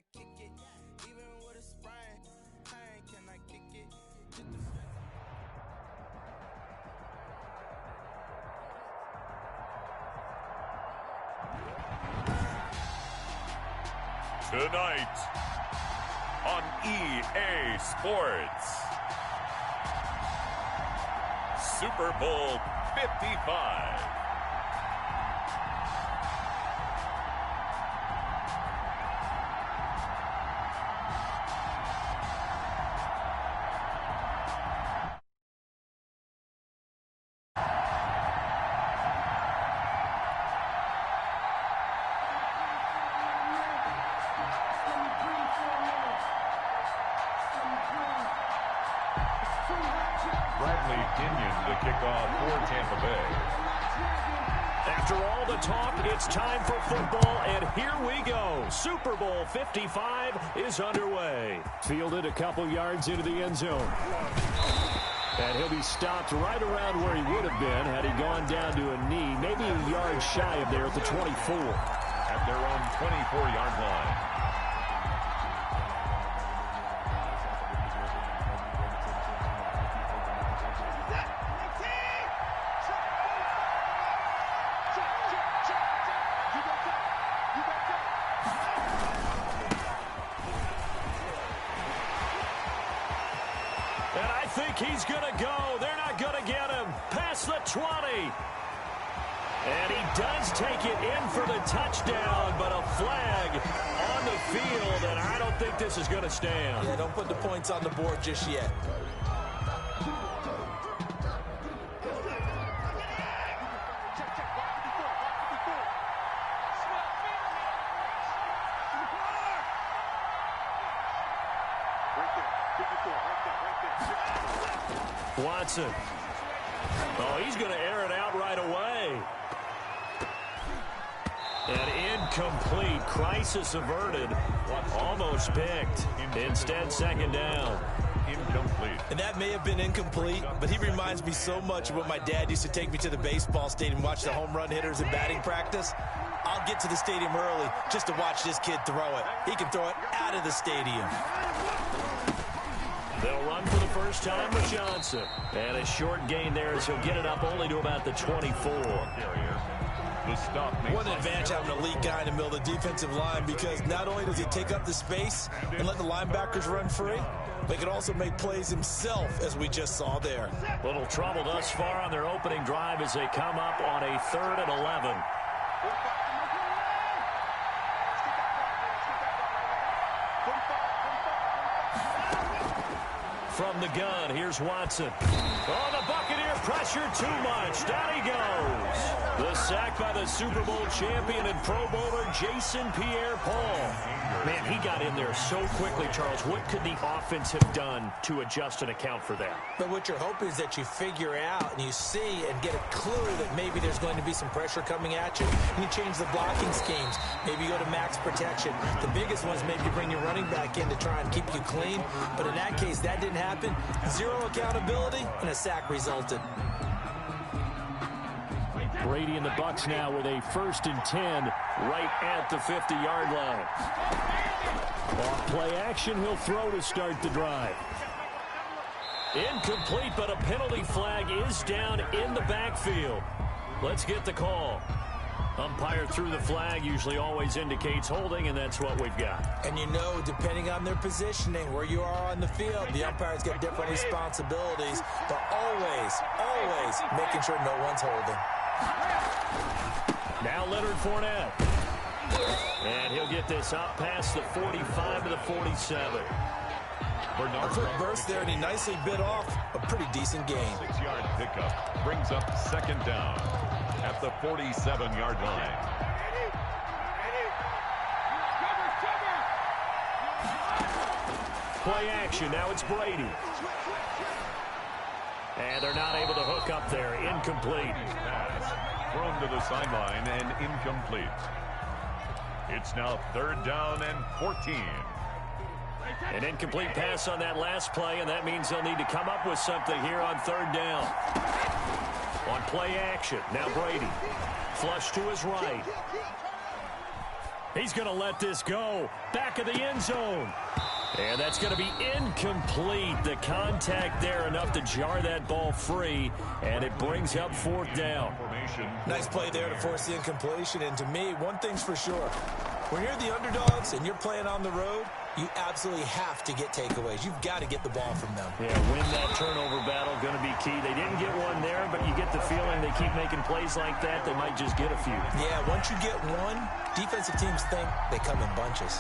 I kick it? Even with a sprain, pain, can I kick it? Tonight on EA Sports, Super Bowl 55. After all the talk, it's time for football, and here we go. Super Bowl 55 is underway. Fielded a couple yards into the end zone. And he'll be stopped right around where he would have been had he gone down to a knee, maybe a yard shy of there at the 24. At their own 24-yard line. He's going to go. They're not going to get him. Past the 20. And he does take it in for the touchdown, but a flag on the field, and I don't think this is going to stand. Yeah, don't put the points on the board just yet. Watson. Oh, he's going to air it out right away. And incomplete. Crisis averted. Almost picked. Instead, second down. Incomplete. And that may have been incomplete, but he reminds me so much of when my dad used to take me to the baseball stadium and watch the home run hitters in batting practice. I'll get to the stadium early just to watch this kid throw it. He can throw it out of the stadium. They'll run for the first time with Johnson. And a short gain there as he'll get it up only to about the 24. What an advantage having an elite guy in the middle of the defensive line, because not only does he take up the space and let the linebackers run free, but he can also make plays himself, as we just saw there. Little trouble thus far on their opening drive as they come up on a 3rd and 11. From the gun, here's Watson. Oh, the Buccaneer pressure too much. Down he goes. The sack by the Super Bowl champion and Pro Bowler Jason Pierre-Paul. Man, he got in there so quickly, Charles. What could the offense have done to adjust and account for that? But what you're hoping is that you figure out and you see and get a clue that maybe there's going to be some pressure coming at you, and you change the blocking schemes. Maybe you go to max protection. The biggest one is maybe you bring your running back in to try and keep you clean. But in that case, that didn't happen. Zero accountability, and a sack resulted. Brady and the Bucs now with a 1st and 10 right at the 50-yard line. Off play action, he'll throw to start the drive. Incomplete, but a penalty flag is down in the backfield. Let's get the call. Umpire threw the flag, usually always indicates holding, and that's what we've got. And you know, depending on their positioning, where you are on the field, the umpires get different responsibilities, but always making sure no one's holding. Now Leonard Fournette. And he'll get this up past the 45 to the 47. A quick burst there, and he nicely bit off a pretty decent gain. 6-yard pickup brings up 2nd down at the 47-yard line. Play action. Now it's Brady. And they're not able to hook up there. Incomplete. Pass thrown to the sideline and incomplete. It's now 3rd down and 14. An incomplete pass on that last play, and that means they'll need to come up with something here on 3rd down. On play action, now Brady. Flush to his right. He's going to let this go. Back of the end zone. And that's going to be incomplete. The contact there enough to jar that ball free, and it brings up 4th down. Nice play there to force the incompletion. And to me, one thing's for sure. When you're the underdogs and you're playing on the road, you absolutely have to get takeaways. You've got to get the ball from them. Yeah, win that turnover battle, going to be key. They didn't get one there, but you get the feeling they keep making plays like that, they might just get a few. Yeah, once you get one, defensive teams think they come in bunches.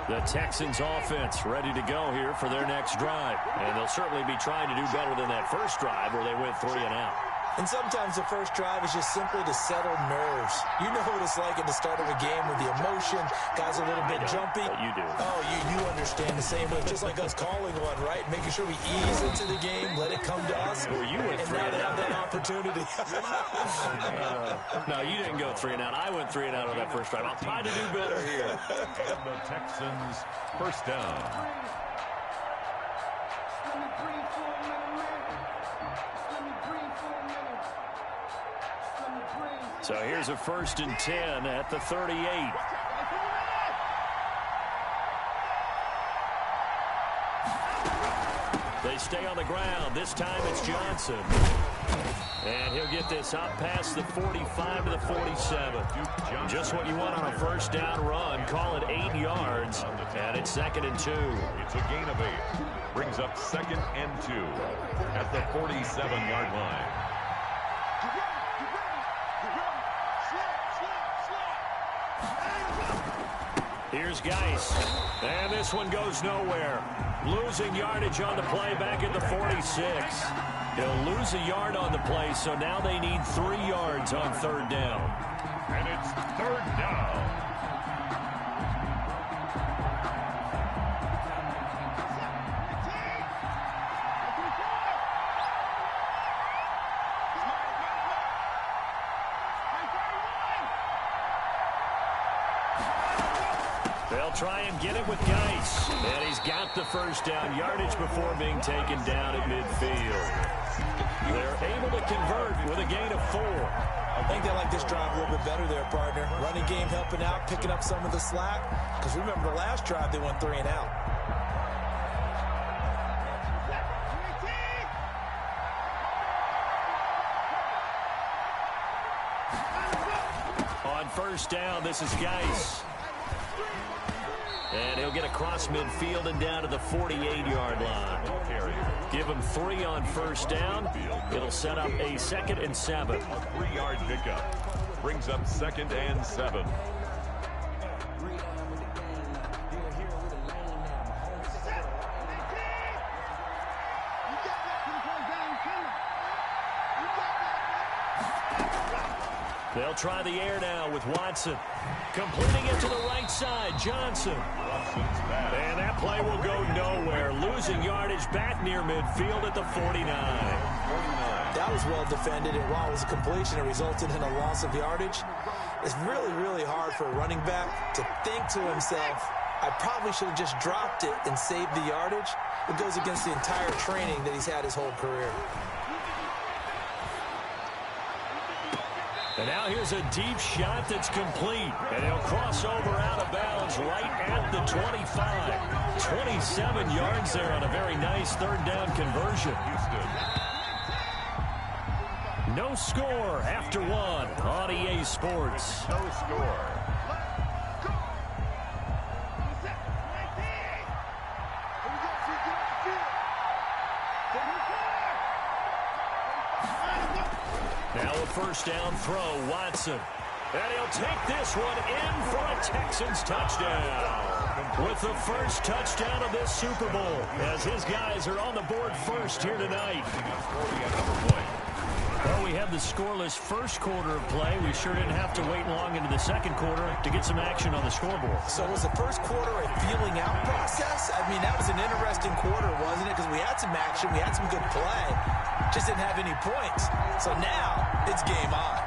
The Texans offense ready to go here for their next drive. And they'll certainly be trying to do better than that first drive where they went 3 and out. And sometimes the first drive is just simply to settle nerves. You know what it's like at the start of a game with the emotion. Guys are a little bit jumpy. But you do. Oh, you understand the same way. Just like us calling one, right? Making sure we ease into the game, let it come to us. Well, you went and 3 now and they have out. that opportunity. No, you didn't go 3 and out. I went 3 and out on that first drive. I'll try to do better here. And the Texans first down. So here's a 1st and 10 at the 38. They stay on the ground. This time it's Johnson. And he'll get this up past the 45 to the 47. Just what you want on a first down run. Call it 8 yards. And it's 2nd and 2. It's a gain of 8. Brings up 2nd and 2 at the 47-yard line. Here's Geis. And this one goes nowhere. Losing yardage on the play back at the 46. He'll lose a yard on the play, so now they need 3 yards on 3rd down. And it's 3rd down. They'll try and get it with Geis. And he's got the first down yardage before being taken down at midfield. They're able to convert with a gain of 4. I think they like this drive a little bit better there, partner. Running game helping out, picking up some of the slack. Because remember, the last drive they went 3 and out. On first down, this is Geis. And he'll get across midfield and down to the 48-yard line. Give him 3 on first down. It'll set up a 2nd and 7. A 3-yard pickup. Brings up 2nd and 7. They'll try the air now with Watson. Completing it to the right side, Johnson. And that play will go nowhere. Losing yardage back near midfield at the 49. That was well defended, and while it was a completion, it resulted in a loss of yardage. It's really, really hard for a running back to think to himself, I probably should have just dropped it and saved the yardage. It goes against the entire training that he's had his whole career. And now here's a deep shot that's complete. And he'll cross over out of bounds right at the 25. 27 yards there on a very nice 3rd down conversion. No score after 1 on EA Sports. No score. Now a first down throw, Watson. And he'll take this one in for a Texans touchdown. With the first touchdown of this Super Bowl, as his guys are on the board first here tonight. Well, we had the scoreless first quarter of play. We sure didn't have to wait long into the second quarter to get some action on the scoreboard. So was the first quarter a feeling out process? I mean, that was an interesting quarter, wasn't it? Because we had some action, we had some good play, just didn't have any points. So now it's game on.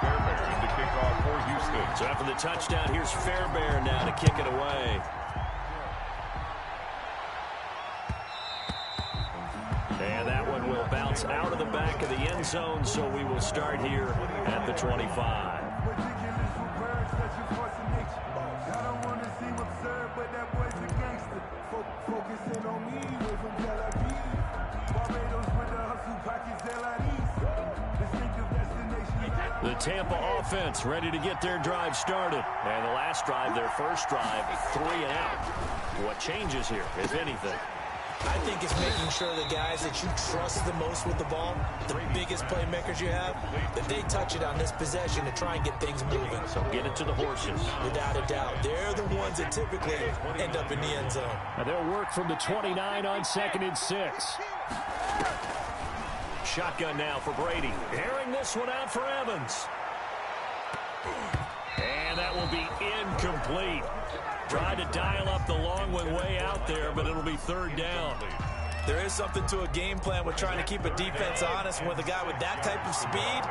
Fairbairn to kick off for Houston. So after the touchdown, here's Fairbairn now to kick it away. And that one will bounce offense out of the back of the end zone, so we will start here at the 25. The Tampa offense ready to get their drive started. And the last drive, their first drive, 3 and out. What changes here, if anything? I think it's making sure the guys that you trust the most with the ball, the biggest playmakers you have, that they touch it on this possession to try and get things moving. So get it to the horses. Without a doubt. They're the ones that typically end up in the end zone. And they'll work from the 29 on 2nd and 6. Shotgun now for Brady. Airing this one out for Evans. And that will be incomplete. Tried to dial up the long one way out there, but it'll be 3rd down. There is something to a game plan with trying to keep a defense honest. With a guy with that type of speed,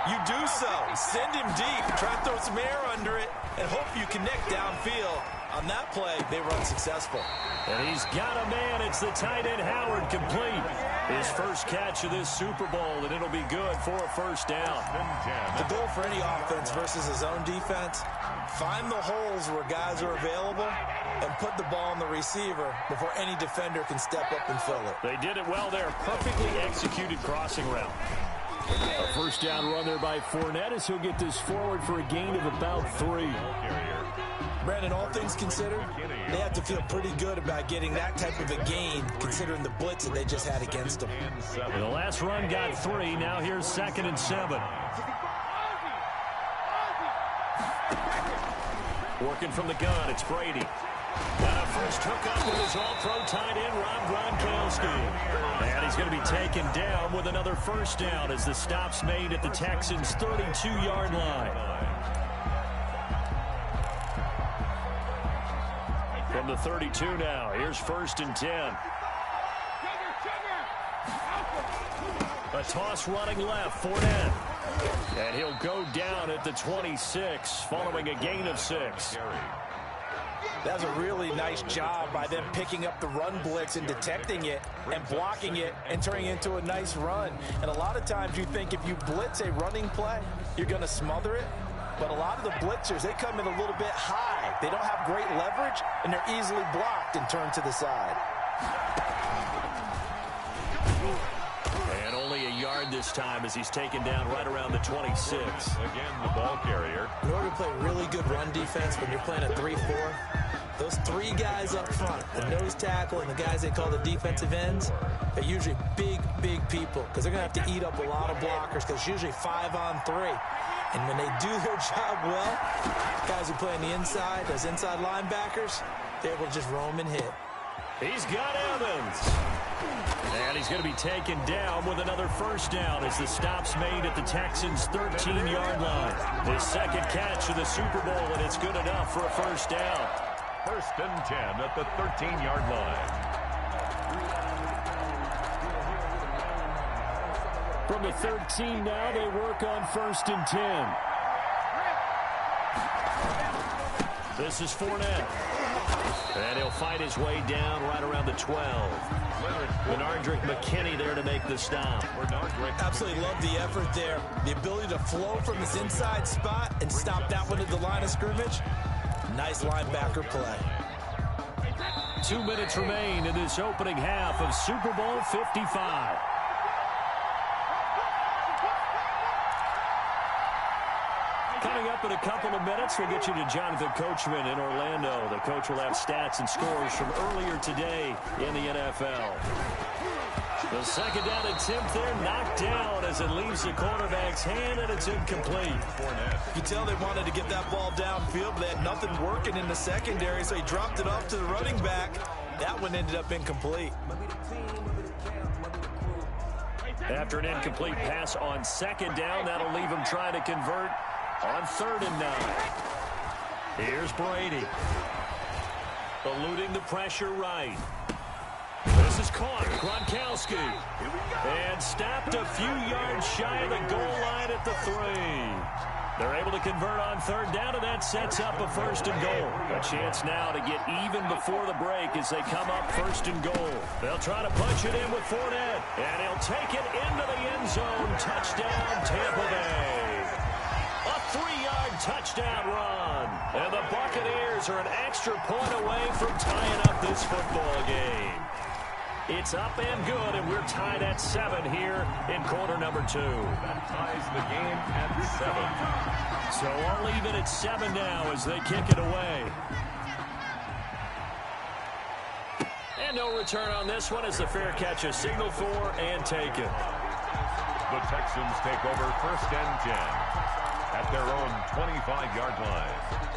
you do so. Send him deep. Try to throw some air under it and hope you connect downfield. On that play, they were unsuccessful. And he's got a man. It's the tight end Howard, complete. His first catch of this Super Bowl, and it'll be good for a 1st down. The goal for any offense versus his own defense, find the holes where guys are available and put the ball on the receiver before any defender can step up and fill it. They did it well there. Perfectly executed crossing route. A 1st down run there by Fournette as he'll get this forward for a gain of about 3. Brandon, all things considered, they have to feel pretty good about getting that type of a gain considering the blitz that they just had against them. And the last run got 3. Now here's 2nd and 7. Working from the gun, it's Brady. Got a first hookup with his all-pro tight end, Rob Gronkowski. And he's going to be taken down with another 1st down as the stop's made at the Texans' 32-yard line. From the 32 now, here's 1st and 10. A toss running left, Fournette. And he'll go down at the 26 following a gain of 6. That was a really nice job by them picking up the run blitz and detecting it and blocking it and turning it into a nice run. And a lot of times you think if you blitz a running play, you're going to smother it. But a lot of the blitzers, they come in a little bit high. They don't have great leverage, and they're easily blocked and turned to the side. And only a yard this time as he's taken down right around the 26. Again, the ball carrier. In order to play really good run defense when you're playing a 3-4, those 3 guys up front, the nose tackle and the guys they call the defensive ends, they're usually big, big people because they're going to have to eat up a lot of blockers because it's usually 5 on 3. And when they do their job well, guys who play on the inside, those inside linebackers, they're able to just roam and hit. He's got Evans. And he's going to be taken down with another 1st down as the stop's made at the Texans' 13-yard line. His 2nd catch of the Super Bowl, and it's good enough for a 1st down. 1st and 10 at the 13-yard line. From the 13 now, they work on 1st and 10. This is Fournette. And he'll fight his way down right around the 12. Bernardrick McKinney there to make the stop. Absolutely love the effort there. The ability to flow from his inside spot and stop that one at the line of scrimmage. Nice linebacker play. 2 minutes remain in this opening half of Super Bowl 55. Coming up in a couple of minutes, we'll get you to Jonathan Coachman in Orlando. The coach will have stats and scores from earlier today in the NFL. The 2nd down attempt there knocked down as it leaves the quarterback's hand, and it's incomplete. You can tell they wanted to get that ball downfield, but they had nothing working in the secondary, so he dropped it off to the running back. That one ended up incomplete. After an incomplete pass on 2nd down, that'll leave him trying to convert on 3rd and 9. Here's Brady. Eluding the pressure right. This is caught. Gronkowski. And stopped a few yards shy of the goal line at the 3. They're able to convert on third down, and that sets up a first and goal. A chance now to get even before the break as they come up first and goal. They'll try to punch it in with Fournette, and he'll take it into the end zone. Touchdown, Tampa Bay. A 3-yard touchdown run. And the Buccaneers are an extra point away from tying up this football game. It's up and good, and we're tied at 7 here in quarter number 2. That ties the game at 7. So I'll leave it at 7 now as they kick it away. And no return on this one as the fair catch is signaled for and taken. The Texans take over first and 10 at their own 25-yard line.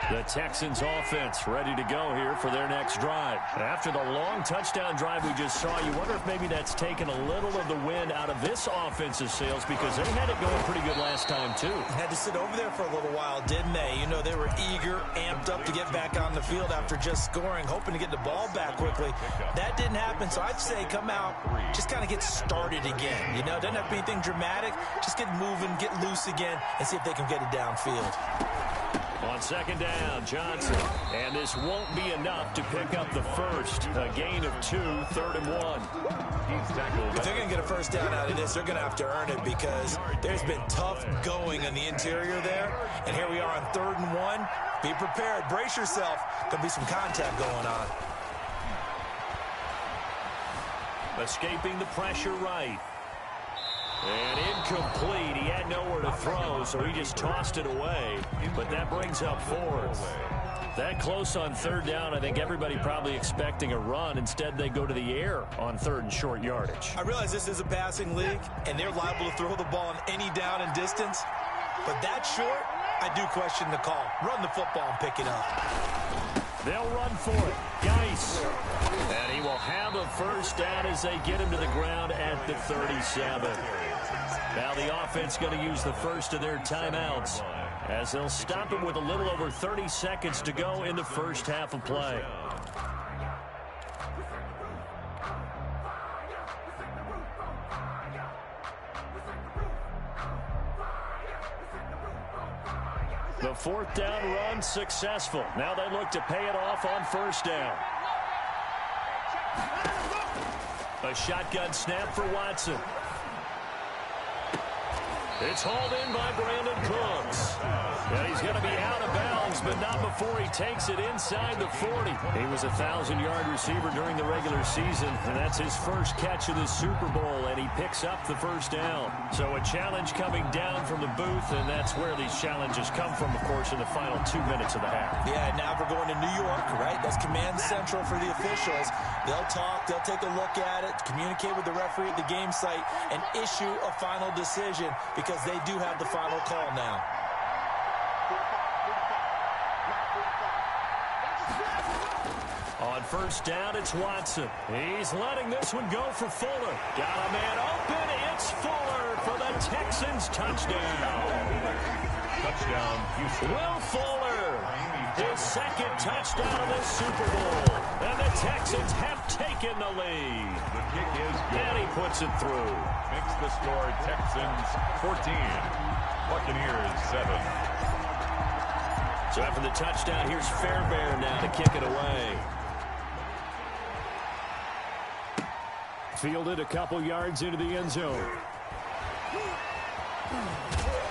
The Texans offense ready to go here for their next drive. After the long touchdown drive we just saw, you wonder if maybe that's taken a little of the wind out of this offensive sails because they had it going pretty good last time too. Had to sit over there for a little while, didn't they? You know, they were eager, amped up to get back on the field after just scoring, hoping to get the ball back quickly. That didn't happen, so I'd say come out, just kind of get started again. You know, doesn't have to be anything dramatic. Just get moving, get loose again, and see if they can get it downfield. On second down, Johnson. And this won't be enough to pick up the first. A gain of 2, 3rd and 1. He's tackled. If they're going to get a first down out of this, they're going to have to earn it because there's been tough going in the interior there. And here we are on 3rd and 1. Be prepared. Brace yourself. There'll be some contact going on. Escaping the pressure right. And incomplete. He had nowhere to throw, so he just tossed it away. But that brings up 4th. That close on 3rd down, I think everybody probably expecting a run. Instead, they go to the air on 3rd and short yardage. I realize this is a passing league, and they're liable to throw the ball on any down and distance. But that short, I do question the call. Run the football and pick it up. They'll run for it. Geis. And he will have a first down as they get him to the ground at the 37. Now the offense going to use the first of their timeouts as they'll stop it with a little over 30 seconds to go in the first half of play. The 4th down run successful. Now they look to pay it off on 1st down. A shotgun snap for Watson. It's hauled in by Brandon Cooks. And he's going to be out of bounds, but not before he takes it inside the 40. He was a 1,000-yard receiver during the regular season, and that's his first catch of the Super Bowl, and he picks up the first down. So a challenge coming down from the booth, and that's where these challenges come from, of course, in the final 2 minutes of the half. Yeah, now we're going to New York, right? That's command central for the officials. They'll talk, they'll take a look at it, communicate with the referee at the game site, and issue a final decision because they do have the final call now. On 1st down, it's Watson. He's letting this one go for Fuller. Got a man open. It's Fuller for the Texans touchdown. Touchdown, Houston. Will Fuller, his 2nd touchdown of the Super Bowl. And the Texans have taken the lead. The kick is good. And he puts it through. Makes the score Texans 14, Buccaneers 7. So after the touchdown, here's Fairbairn now to kick it away. Fielded a couple yards into the end zone.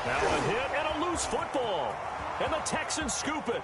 Now a hit and a loose football. And the Texans scoop it.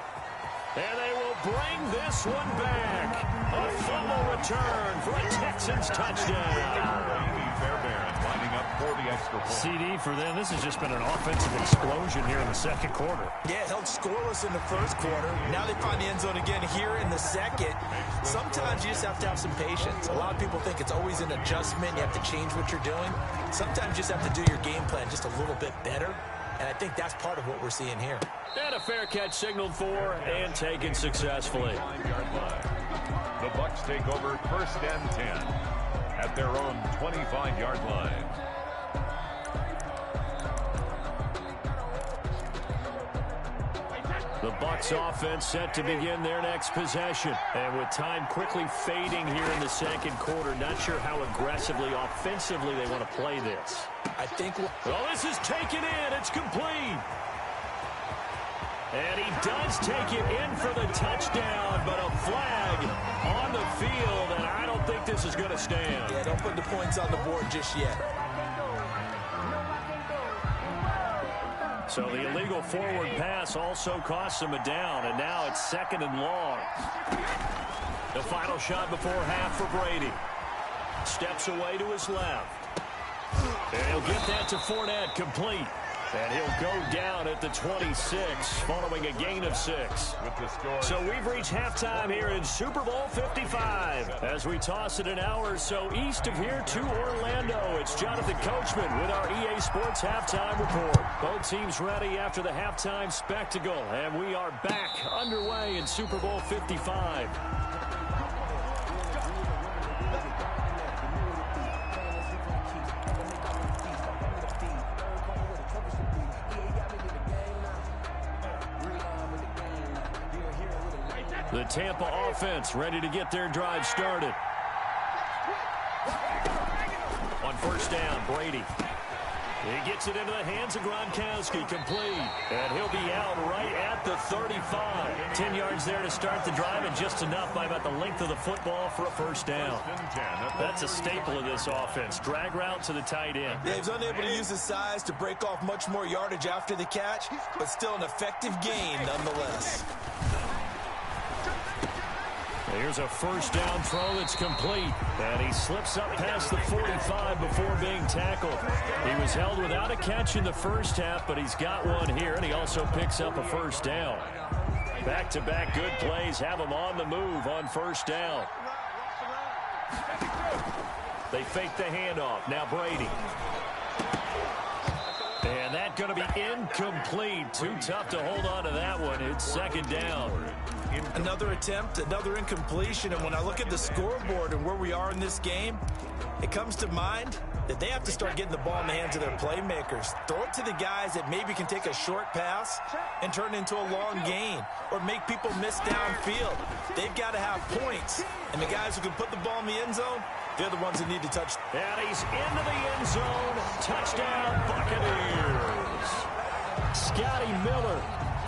And they will bring this one back. A fumble return for a Texans touchdown. Fairbairn lining up for the extra point. CD for them. This has just been an offensive explosion here in the 2nd quarter. Yeah, held scoreless in the 1st quarter. Now they find the end zone again here in the 2nd. Sometimes you just have to have some patience. A lot of people think it's always an adjustment. You have to change what you're doing. Sometimes you just have to do your game plan just a little bit better. And I think that's part of what we're seeing here. And a fair catch signaled for and taken successfully. The Bucs take over 1st and 10 at their own 25-yard line. The Bucs offense set to begin their next possession. And with time quickly fading here in the second quarter, not sure how aggressively, offensively they want to play this. I think... Well, this is taken in. It's complete. And he does take it in for the touchdown, but a flag on the field, and I don't think this is going to stand. Yeah, don't put the points on the board just yet. So the illegal forward pass also costs him a down, and now it's 2nd and long. The final shot before half for Brady. Steps away to his left. And he'll get that to Fournette, complete. And he'll go down at the 26 following a gain of 6. So we've reached halftime here in Super Bowl 55. As we toss it an hour or so east of here to Orlando, it's Jonathan Coachman with our EA Sports Halftime Report. Both teams ready after the halftime spectacle. And we are back underway in Super Bowl 55. The Tampa offense ready to get their drive started. On first down, Brady. He gets it into the hands of Gronkowski, complete. And he'll be out right at the 35. 10 yards there to start the drive, and just enough by about the length of the football for a first down. That's a staple of this offense. Drag route to the tight end. Yeah, he's unable to use his size to break off much more yardage after the catch, but still an effective gain nonetheless. Here's a first down throw that's complete. And he slips up past the 45 before being tackled. He was held without a catch in the first half, but he's got one here, and he also picks up a first down. Back-to-back good plays have him on the move on first down. They fake the handoff. Now Brady. And that's going to be incomplete. Too tough to hold on to that one. It's 2nd down. Another attempt, another incompletion, and when I look at the scoreboard and where we are in this game, it comes to mind that they have to start getting the ball in the hands of their playmakers. Throw it to the guys that maybe can take a short pass and turn it into a long gain or make people miss downfield. They've got to have points, and the guys who can put the ball in the end zone, they're the ones that need to touch. And he's into the end zone. Touchdown, Buccaneers. Scotty Miller,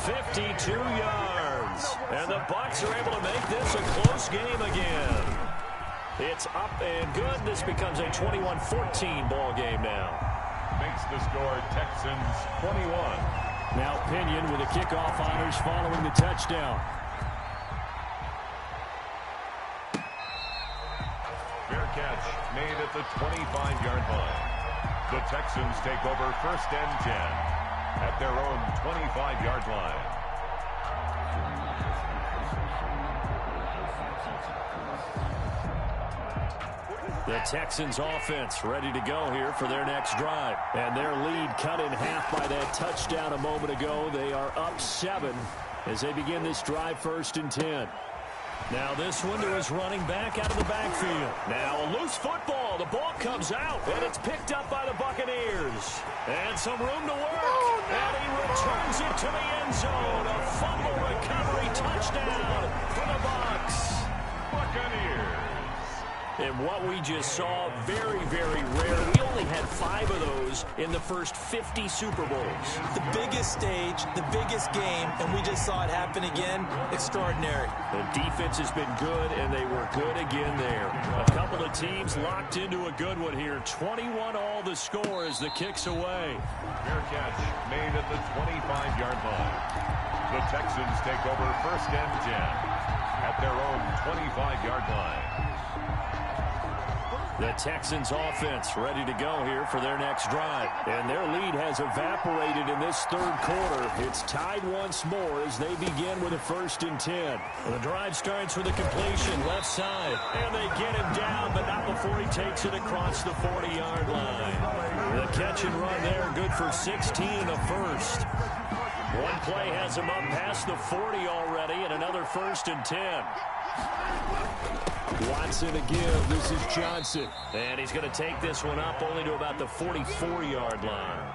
52 yards. And the Bucs are able to make this a close game again. It's up and good. This becomes a 21-14 ball game now. Makes the score Texans 21. Now Pinion with the kickoff honors following the touchdown. Fair catch made at the 25-yard line. The Texans take over 1st and 10 at their own 25-yard line. The Texans offense ready to go here for their next drive. And their lead cut in half by that touchdown a moment ago. They are up 7 as they begin this drive 1st and 10. Now this one to his running back out of the backfield. Now a loose football. The ball comes out, and it's picked up by the Buccaneers. And some room to work. And he returns it to the end zone. A fumble recovery touchdown for the Bucs. Buccaneers. And what we just saw, very, very rare. We only had 5 of those in the first 50 Super Bowls. The biggest stage, the biggest game, and we just saw it happen again. Extraordinary. The defense has been good, and they were good again there. A couple of teams locked into a good one here. 21 all the score as the kick's away. Fair catch made at the 25-yard line. The Texans take over 1st and 10 at their own 25-yard line. The Texans offense ready to go here for their next drive. And their lead has evaporated in this 3rd quarter. It's tied once more as they begin with a 1st and 10. The drive starts with a completion left side. And they get him down, but not before he takes it across the 40-yard line. The catch and run there, good for 16 and a first. One play has him up past the 40 already, and another 1st and 10. Watson to give. This is Johnson. And he's going to take this one up only to about the 44-yard line.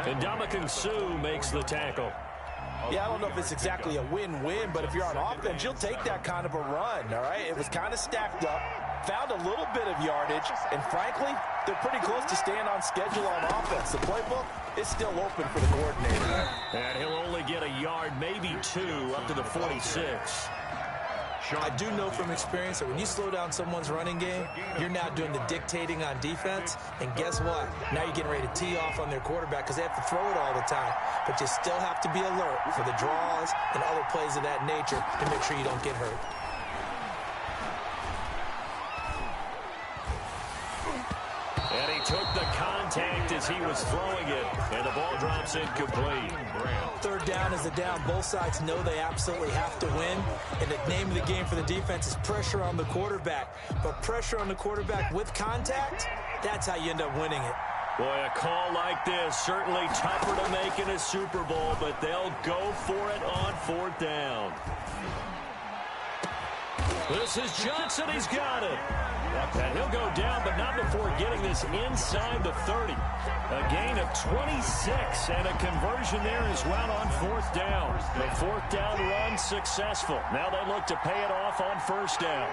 And Ndamukong Suh makes the tackle. Yeah, I don't know if it's exactly a win-win, but if you're on offense, you'll take that kind of a run, all right? It was kind of stacked up, found a little bit of yardage, and frankly, they're pretty close to staying on schedule on offense. The playbook is still open for the coordinator. And he'll only get a yard, maybe two, up to the 46. I do know from experience that when you slow down someone's running game, you're now doing the dictating on defense. And guess what? Now you're getting ready to tee off on their quarterback because they have to throw it all the time. But you still have to be alert for the draws and other plays of that nature to make sure you don't get hurt. And he took the contact as he was throwing it, and the ball drops incomplete. Third down is the down. Both sides know they absolutely have to win, and the name of the game for the defense is pressure on the quarterback. But pressure on the quarterback with contact, that's how you end up winning it. Boy, a call like this, certainly tougher to make in a Super Bowl, but they'll go for it on fourth down. This is Johnson. He's got it. And he'll go down, but not before getting this inside the 30. A gain of 26 and a conversion there as well on fourth down. The fourth down run successful. Now they look to pay it off on first down.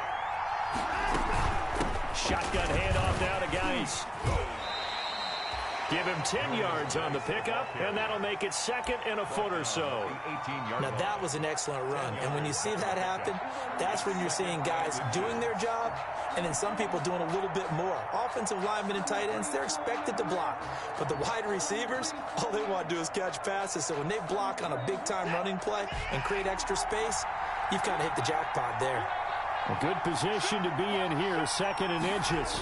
Shotgun handoff now to Geis. Give him 10 yards on the pickup, and that'll make it second and a foot or so. Now, that was an excellent run, and when you see that happen, that's when you're seeing guys doing their job, and then some people doing a little bit more. Offensive linemen and tight ends, they're expected to block, but the wide receivers, all they want to do is catch passes, so when they block on a big-time running play and create extra space, you've kind of hit the jackpot there. A good position to be in here, second and inches.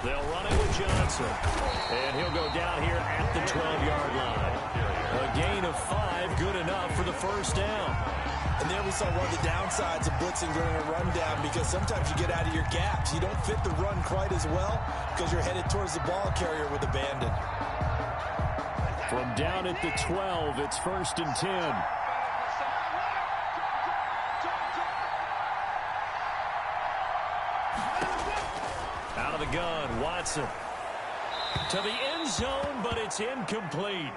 They'll run it with Johnson. And he'll go down here at the 12-yard line. A gain of 5, good enough for the first down. And there we saw one of the downsides of blitzing during a rundown, because sometimes you get out of your gaps. You don't fit the run quite as well because you're headed towards the ball carrier with abandon. From down at the 12, it's first and 10. Out of the gun, Watson. To the end zone, but it's incomplete.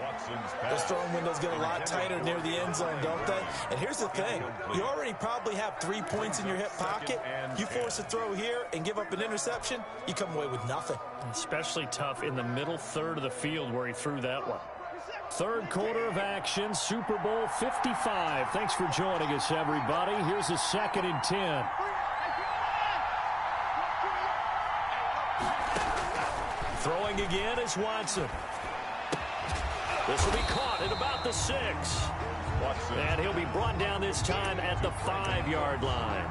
Those throwing windows get a lot tighter near the end zone, don't they? And here's the thing. You already probably have 3 points in your hip pocket. You force a throw here and give up an interception, you come away with nothing. Especially tough in the middle third of the field where he threw that one. Third quarter of action, Super Bowl 55. Thanks for joining us, everybody. Here's a second and 10. Throwing again is Watson. This will be caught at about the 6. And he'll be brought down this time at the 5-yard line.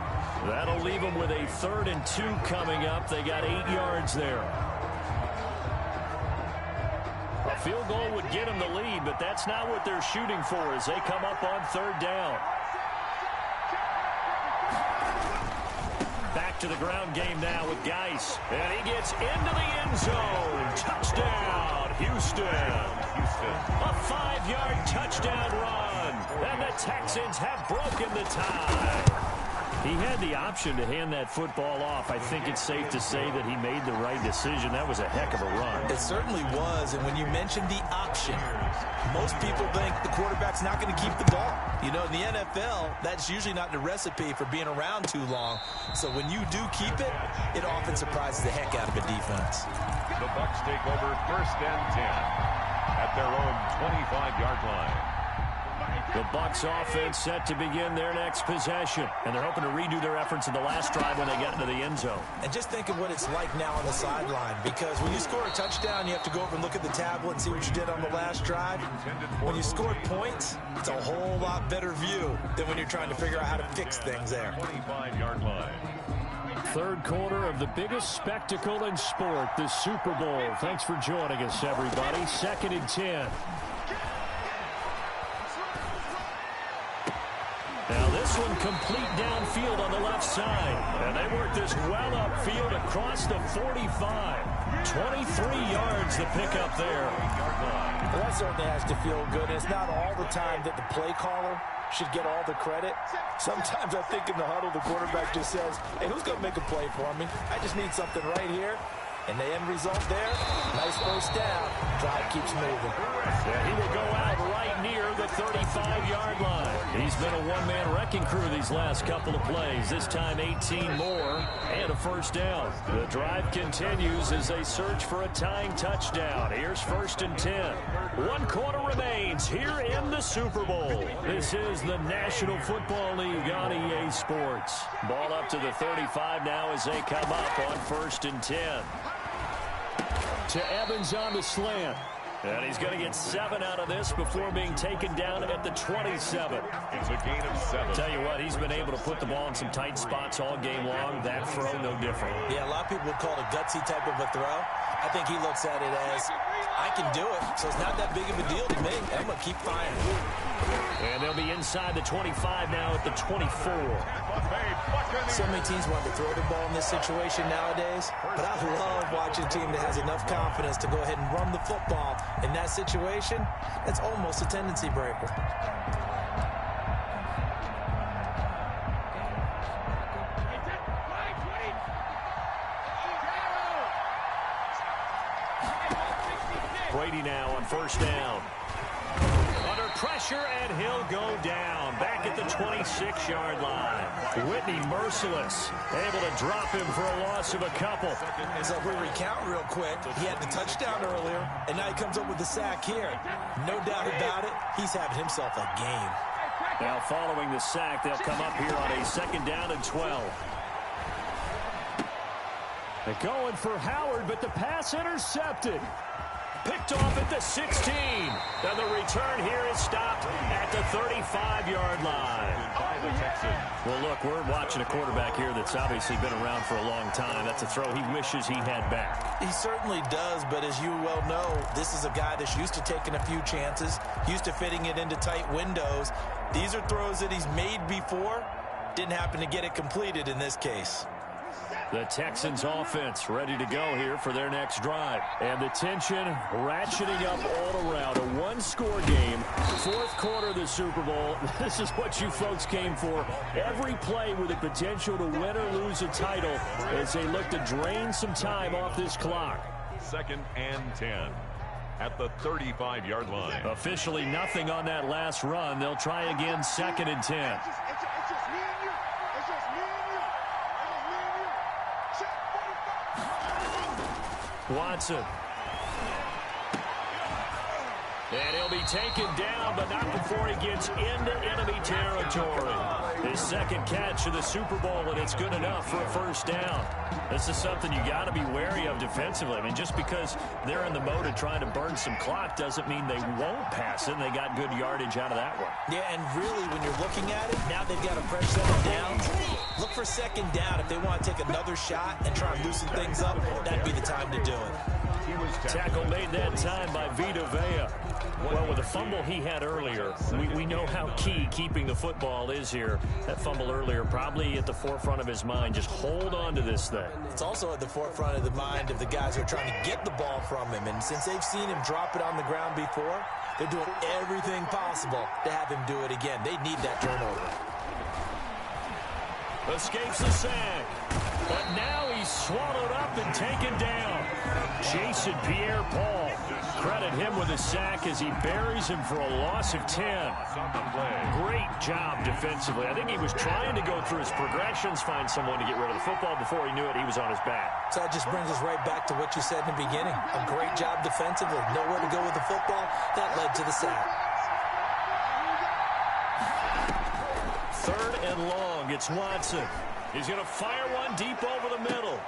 That'll leave him with a 3rd and 2 coming up. They got 8 yards there. A field goal would get them the lead, but that's not what they're shooting for as they come up on 3rd down. Back to the ground game now with Geis. And he gets into the end zone. Touchdown, Houston. A 5-yard touchdown run. And the Texans have broken the tie. He had the option to hand that football off. I think it's safe to say that he made the right decision. That was a heck of a run. It certainly was. And when you mentioned the option, most people think the quarterback's not going to keep the ball. You know, in the NFL, that's usually not the recipe for being around too long. So when you do keep it, it often surprises the heck out of a defense. The Bucs take over first and 10 at their own 25-yard line. The Bucs offense set to begin their next possession. And they're hoping to redo their efforts in the last drive when they got into the end zone. And just think of what it's like now on the sideline. Because when you score a touchdown, you have to go over and look at the tablet and see what you did on the last drive. When you scored points, it's a whole lot better view than when you're trying to figure out how to fix things there. 25-yard line. Third quarter of the biggest spectacle in sport, the Super Bowl. Thanks for joining us, everybody. 2nd and 10. Now this one complete downfield on the left side. And they work this well upfield across the 45. 23 yards the pickup there. Well, that certainly has to feel good. It's not all the time that the play caller should get all the credit. Sometimes I think in the huddle the quarterback just says, hey, who's going to make a play for me? I just need something right here. And the end result there, nice first down. Drive keeps moving. Yeah, he will go out right near the 35-yard line. He's been a one-man wrecking crew these last couple of plays. This time 18 more and a first down. The drive continues as they search for a tying touchdown. Here's 1st and 10. 1 quarter remains here in the Super Bowl. This is the National Football League on EA Sports. Ball up to the 35 now as they come up on 1st and 10. To Evans on the slant. And he's going to get 7 out of this before being taken down at the 27. It's a gain of 7. Tell you what, he's been able to put the ball in some tight spots all game long. That throw, no different. Yeah, a lot of people would call it a gutsy type of a throw. I think he looks at it as, I can do it, so it's not that big of a deal to me. I'm going to keep firing. And they'll be inside the 25 now at the 24. So many teams want to throw the ball in this situation nowadays, but I love watching a team that has enough confidence to go ahead and run the football in that situation. That's almost a tendency breaker. Brady now on 1st down. Under pressure, and he'll go down. Back at the 26-yard line. Whitney merciless. Able to drop him for a loss of a couple. So if we recount real quick, he had the touchdown earlier, and now he comes up with the sack here. No doubt about it, he's having himself a game. Now following the sack, they'll come up here on a 2nd down and 12. They're going for Howard, but the pass intercepted. Picked off at the 16. And the return here is stopped at the 35-yard line. By the Texans. Well, look, we're watching a quarterback here that's obviously been around for a long time. That's a throw he wishes he had back. He certainly does, but as you well know, this is a guy that's used to taking a few chances, used to fitting it into tight windows. These are throws that he's made before. Didn't happen to get it completed in this case. The Texans offense ready to go here for their next drive. And the tension ratcheting up all around. A one-score game. 4th quarter of the Super Bowl. This is what you folks came for. Every play with the potential to win or lose a title as they look to drain some time off this clock. 2nd and 10 at the 35-yard line. Officially nothing on that last run. They'll try again 2nd and 10. Watson. And he'll be taken down, but not before he gets into enemy territory. His 2nd catch of the Super Bowl, and it's good enough for a 1st down. This is something you got to be wary of defensively. I mean, just because they're in the mode of trying to burn some clock doesn't mean they won't pass it, and they got good yardage out of that one. Yeah, and really, when you're looking at it, now they've got to press 7 downs. Look for 2nd down. If they want to take another shot and try and loosen things up, that'd be the time to do it. Tackle made that time by Vita Vea. Well, with the fumble he had earlier, we know how key keeping the football is here. That fumble earlier probably at the forefront of his mind. Just hold on to this thing. It's also at the forefront of the mind of the guys who are trying to get the ball from him. And since they've seen him drop it on the ground before, they're doing everything possible to have him do it again. They need that turnover. Escapes the sack. But now he's swallowed up and taken down. Jason Pierre-Paul. Credit him with a sack as he buries him for a loss of 10. Great job defensively. I think he was trying to go through his progressions, find someone to get rid of the football. Before he knew it, he was on his back. So that just brings us right back to what you said in the beginning. A great job defensively. Nowhere to go with the football. That led to the sack. 3rd and long. It's Watson. He's going to fire one deep over the middle.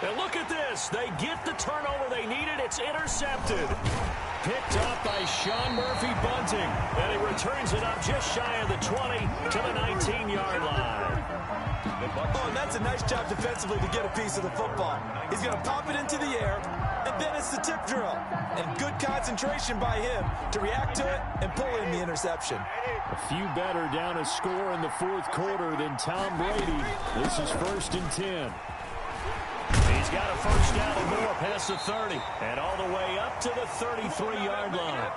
And look at this. They get the turnover they needed. It's intercepted. Picked up by Sean Murphy-Bunting. And he returns it up just shy of the 20 to the 19-yard line. Oh, and that's a nice job defensively to get a piece of the football. He's going to pop it into the air, and then it's the tip drill. And good concentration by him to react to it and pull in the interception. A few better down a score in the 4th quarter than Tom Brady. This is 1st and 10. He's got a 1st down and more past the 30. And all the way up to the 33-yard line.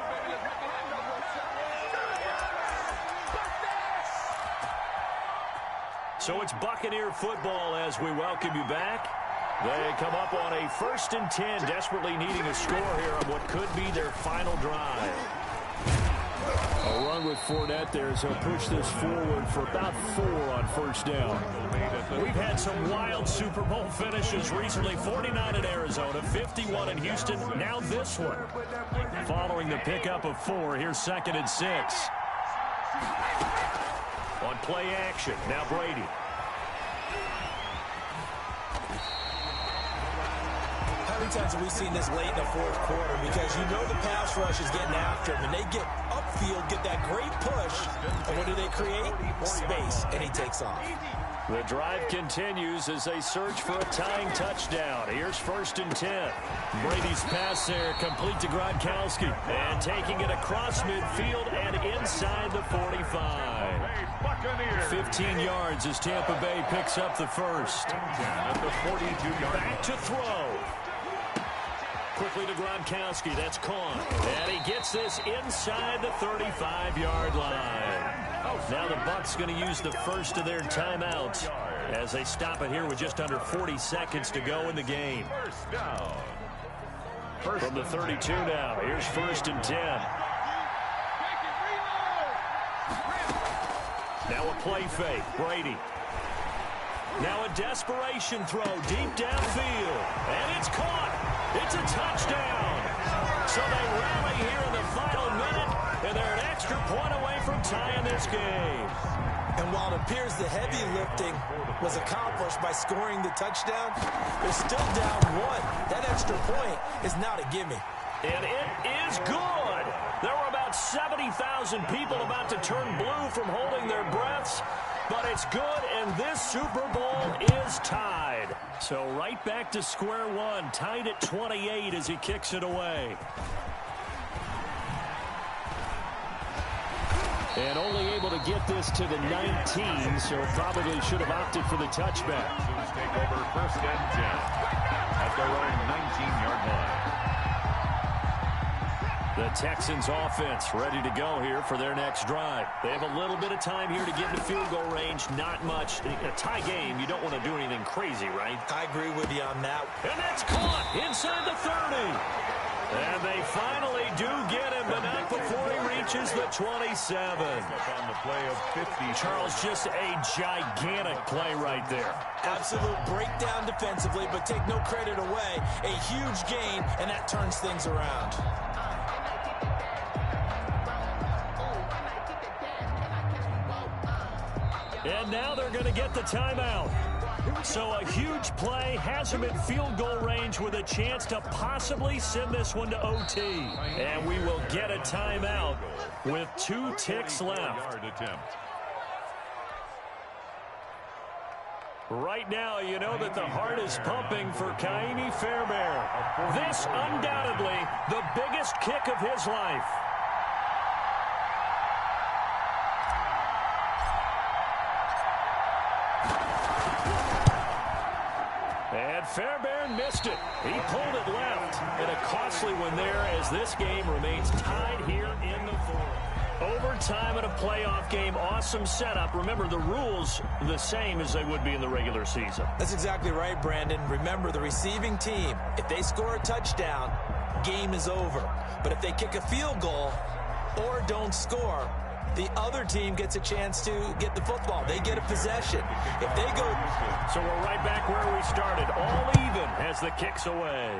So it's Buccaneer football as we welcome you back. They come up on a 1st and 10, desperately needing a score here on what could be their final drive. A run with Fournette there, so push this forward for about 4 on 1st down. We've had some wild Super Bowl finishes recently. 49 in Arizona, 51 in Houston, now this one. Following the pickup of 4, here's 2nd and 6. On play action, now Brady. How many times have we seen this late in the 4th quarter? Because you know the pass rush is getting after him, and they get upfield, get that great push, and what do they create? Space, and he takes off. The drive continues as they search for a tying touchdown. Here's 1st and 10. Brady's pass there, complete to Gronkowski. And taking it across midfield and inside the 45. 15 yards as Tampa Bay picks up the first. At the 42-yard Back to throw. Quickly to Gronkowski. That's Kahn. And he gets this inside the 35-yard line. Now the Bucs going to use the first of their timeouts as they stop it here with just under 40 seconds to go in the game. First down. From the 32 now, here's 1st and 10. Now a play fake, Brady. Now a desperation throw deep downfield, and it's caught. It's a touchdown. So they rally here in the final minute, and they're an extra point away from tying this game. And while it appears the heavy lifting was accomplished by scoring the touchdown, they're still down 1. That extra point is not a gimme. And it is good. There were about 70,000 people about to turn blue from holding their breaths. But it's good, and this Super Bowl is tied. So right back to square one, tied at 28 as he kicks it away. And only able to get this to the 19, so probably should have opted for the touchback. Texans take over 1st and 10 at their own 19-yard line. The Texans offense ready to go here for their next drive. They have a little bit of time here to get into field goal range. Not much. A tie game, you don't want to do anything crazy, right? I agree with you on that. And that's caught inside the 30. And they finally do get him, but not before he reaches the 27. On the play of 50. Charles, just a gigantic play right there. Absolute breakdown defensively, but take no credit away. A huge gain, and that turns things around. And now they're going to get the timeout. So a huge play has him at field goal range with a chance to possibly send this one to OT. And we will get a timeout with 2 ticks left. Right now, you know that the heart is pumping for Kaimi Fairbairn. This undoubtedly the biggest kick of his life. And Fairbairn missed it. He pulled it left. And a costly one there as this game remains tied here in the 4th. Overtime in a playoff game. Awesome setup. Remember, the rules the same as they would be in the regular season. That's exactly right, Brandon. Remember, the receiving team, if they score a touchdown, game is over. But if they kick a field goal or don't score, the other team gets a chance to get the football. They get a possession. If they go... So we're right back where we started. All even as the kick's away.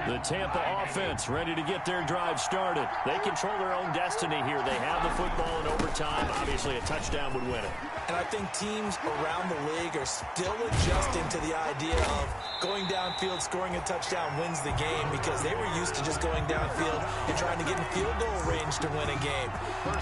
The Tampa offense ready to get their drive started. They control their own destiny here. They have the football in overtime. Obviously, a touchdown would win it. And I think teams around the league are still adjusting to the idea of going downfield, scoring a touchdown wins the game, because they were used to just going downfield and trying to get in field goal range to win a game.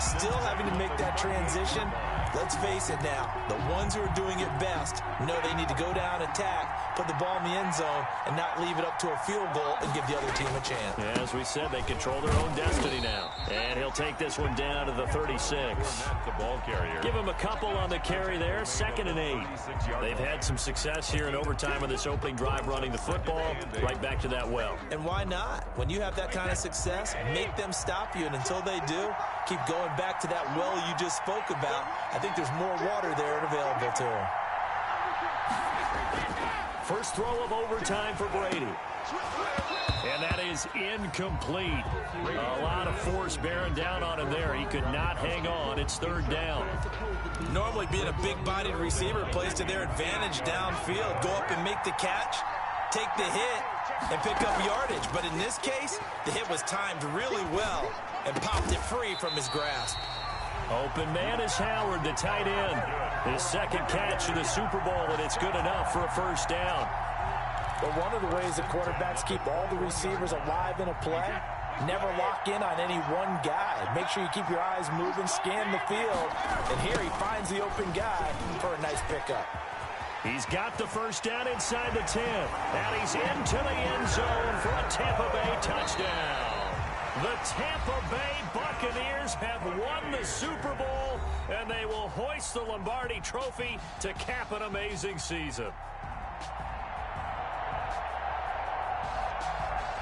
Still having to make that transition. Let's face it now, the ones who are doing it best know they need to go down, attack, put the ball in the end zone and not leave it up to a field goal and give the other team a chance. Yeah, as we said, they control their own destiny now. And he'll take this one down to the 36. The ball carrier. Give him a couple on the carry there, 2nd and 8. They've had some success here in overtime on this opening drive running the football right back to that well. And why not? When you have that kind of success, make them stop you, and until they do, keep going back to that well you just spoke about. I think there's more water there and available to them. First throw of overtime for Brady. And that is incomplete. A lot of force bearing down on him there. He could not hang on. It's 3rd down. Normally being a big-bodied receiver plays to their advantage downfield. Go up and make the catch, take the hit, and pick up yardage. But in this case, the hit was timed really well and popped it free from his grasp. Open man is Howard, the tight end. His 2nd catch in the Super Bowl, and it's good enough for a 1st down. But one of the ways that quarterbacks keep all the receivers alive in a play, never lock in on any one guy. Make sure you keep your eyes moving, scan the field, and here he finds the open guy for a nice pickup. He's got the 1st down inside the 10, and he's into the end zone for a Tampa Bay touchdown. The Tampa Bay Buccaneers have won the Super Bowl, and they will hoist the Lombardi Trophy to cap an amazing season.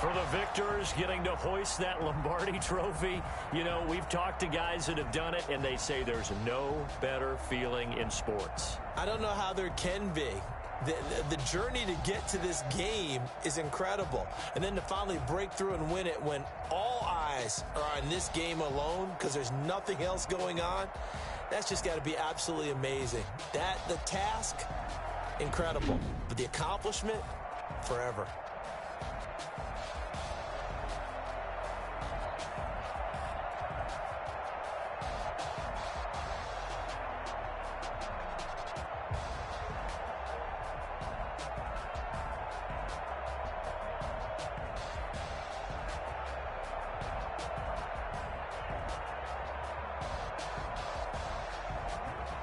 For the victors, getting to hoist that Lombardi Trophy, you know, we've talked to guys that have done it, and they say there's no better feeling in sports. I don't know how there can be. The journey to get to this game is incredible. And then to finally break through and win it when all eyes are on this game alone because there's nothing else going on, that's just got to be absolutely amazing. The task, incredible. But the accomplishment, forever.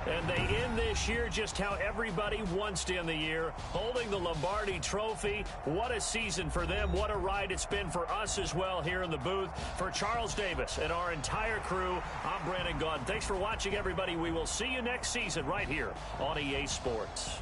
And they end this year just how everybody wants to end the year, holding the Lombardi Trophy. What a season for them. What a ride it's been for us as well here in the booth. For Charles Davis and our entire crew, I'm Brandon Gaudin. Thanks for watching, everybody. We will see you next season right here on EA Sports.